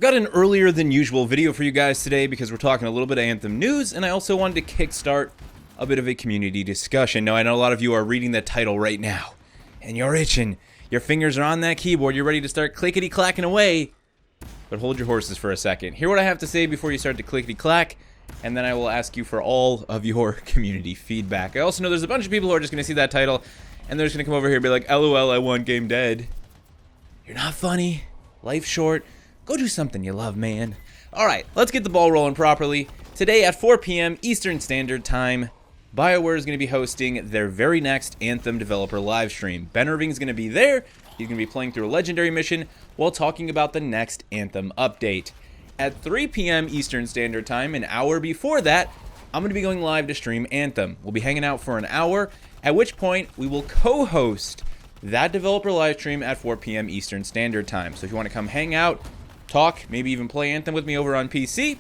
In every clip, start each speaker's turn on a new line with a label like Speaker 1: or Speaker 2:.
Speaker 1: got an earlier than usual video for you guys today because we're talking a little bit of Anthem news, and I also wanted to kickstart a bit of a community discussion. Now, I know a lot of you are reading the title right now, and you're itching. Your fingers are on that keyboard. You're ready to start clickety-clacking away. But hold your horses for a second. Hear what I have to say before you start to clickety-clack, and then I will ask you for all of your community feedback. I also know there's a bunch of people who are just going to see that title, and they're just going to come over here and be like, LOL, I want game dead. You're not funny. Life's short. Go do something you love, man. Alright, let's get the ball rolling properly. Today at 4 p.m. Eastern Standard Time, BioWare is going to be hosting their very next Anthem developer livestream. Ben Irving is going to be there. He's going to be playing through a legendary mission while talking about the next Anthem update. At 3 p.m. Eastern Standard Time, an hour before that, I'm going to be going live to stream Anthem. We'll be hanging out for an hour, at which point we will co-host that developer livestream at 4 p.m. Eastern Standard Time. So if you want to come hang out, talk, maybe even play Anthem with me over on PC,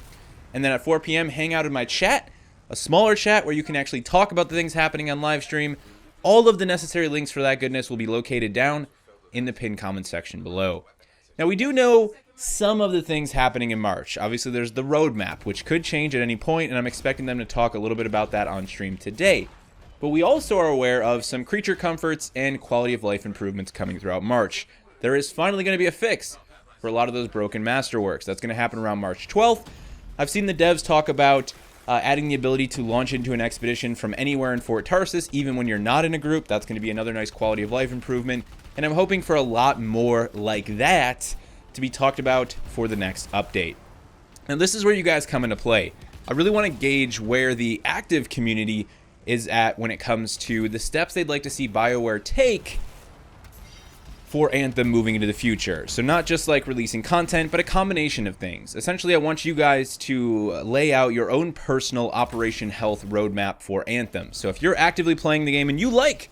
Speaker 1: and then at 4 p.m. hang out in my chat, a smaller chat where you can actually talk about the things happening on live stream. All of the necessary links for that goodness will be located down in the pinned comment section below. Now, we do know some of the things happening in March. Obviously, there's the roadmap, which could change at any point, and I'm expecting them to talk a little bit about that on stream today. But we also are aware of some creature comforts and quality of life improvements coming throughout March. There is finally going to be a fix for a lot of those broken masterworks. That's going to happen around March 12th. I've seen the devs talk about adding the ability to launch into an expedition from anywhere in Fort Tarsis, even when you're not in a group. That's going to be another nice quality of life improvement. And I'm hoping for a lot more like that to be talked about for the next update. Now, this is where you guys come into play. I really want to gauge where the active community is at when it comes to the steps they'd like to see BioWare take for Anthem moving into the future. So not just like releasing content, but a combination of things. Essentially, I want you guys to lay out your own personal Operation Health roadmap for Anthem. So if you're actively playing the game and you like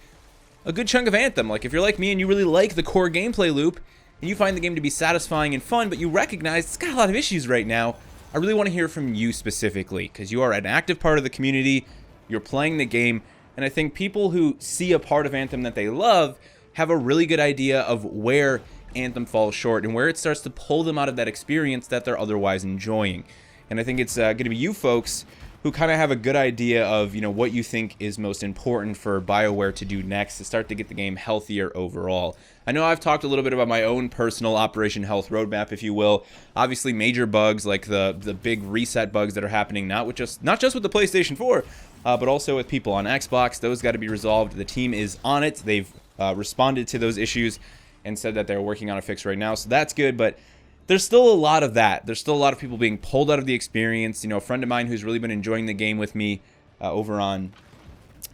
Speaker 1: a good chunk of Anthem, like if you're like me and you really like the core gameplay loop, and you find the game to be satisfying and fun, but you recognize it's got a lot of issues right now, I really want to hear from you specifically, because you are an active part of the community, you're playing the game, and I think people who see a part of Anthem that they love have a really good idea of where Anthem falls short and where it starts to pull them out of that experience that they're otherwise enjoying. And I think it's going to be you folks who kind of have a good idea of, you know, what you think is most important for BioWare to do next to start to get the game healthier overall. I know I've talked a little bit about my own personal Operation Health roadmap, if you will. Obviously, major bugs like the big reset bugs that are happening, not just with the PlayStation 4, but also with people on Xbox. Those got to be resolved. The team is on it. They've responded to those issues and said that they're working on a fix right now, so that's good. But there's still a lot of that. There's still a lot of people being pulled out of the experience. You know, a friend of mine who's really been enjoying the game with me over on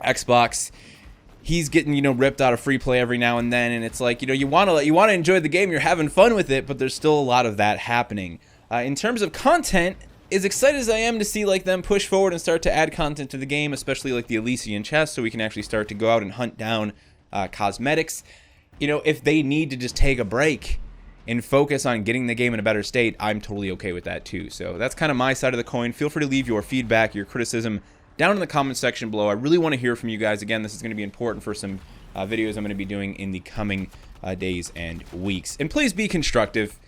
Speaker 1: Xbox, he's getting, you know, ripped out of free play every now and then, and it's like, you know, you want to enjoy the game, you're having fun with it, but there's still a lot of that happening. In terms of content, as excited as I am to see like them push forward and start to add content to the game, especially like the Elysian chest, so we can actually start to go out and hunt down cosmetics. You know, if they need to just take a break and focus on getting the game in a better state, I'm totally okay with that too. So that's kind of my side of the coin. Feel free to leave your feedback, your criticism down in the comment section below. I really want to hear from you guys. Again, this is going to be important for some videos I'm going to be doing in the coming days and weeks. And please be constructive.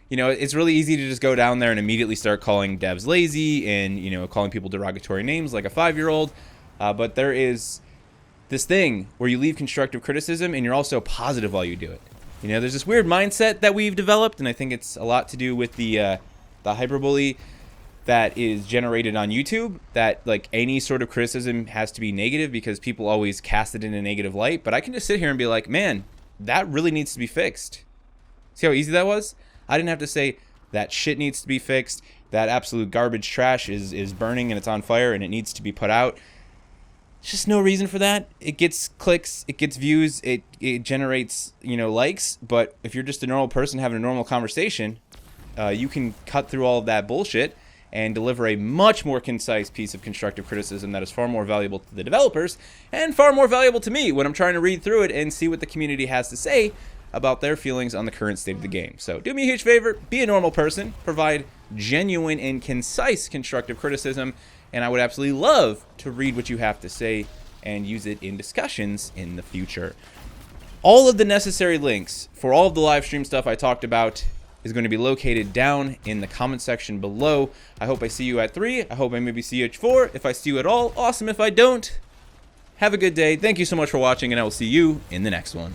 Speaker 1: You know, it's really easy to just go down there and immediately start calling devs lazy and, you know, calling people derogatory names like a 5-year-old. But there is this thing where you leave constructive criticism and you're also positive while you do it. You know, there's this weird mindset that we've developed, and I think it's a lot to do with the hyperbole that is generated on YouTube, that like any sort of criticism has to be negative because people always cast it in a negative light. But I can just sit here and be like, man, that really needs to be fixed. See how easy that was? I didn't have to say that shit needs to be fixed, that absolute garbage trash is burning and it's on fire and it needs to be put out. There's just no reason for that. It gets clicks, it gets views, it generates, you know, likes. But if you're just a normal person having a normal conversation, you can cut through all of that bullshit and deliver a much more concise piece of constructive criticism that is far more valuable to the developers and far more valuable to me when I'm trying to read through it and see what the community has to say about their feelings on the current state of the game. So do me a huge favor, be a normal person, provide genuine and concise constructive criticism, and I would absolutely love to read what you have to say and use it in discussions in the future. All of the necessary links for all of the live stream stuff I talked about is going to be located down in the comment section below. I hope I see you at 3. I hope I maybe see you at 4. If I see you at all, awesome. If I don't, have a good day. Thank you so much for watching, and I will see you in the next one.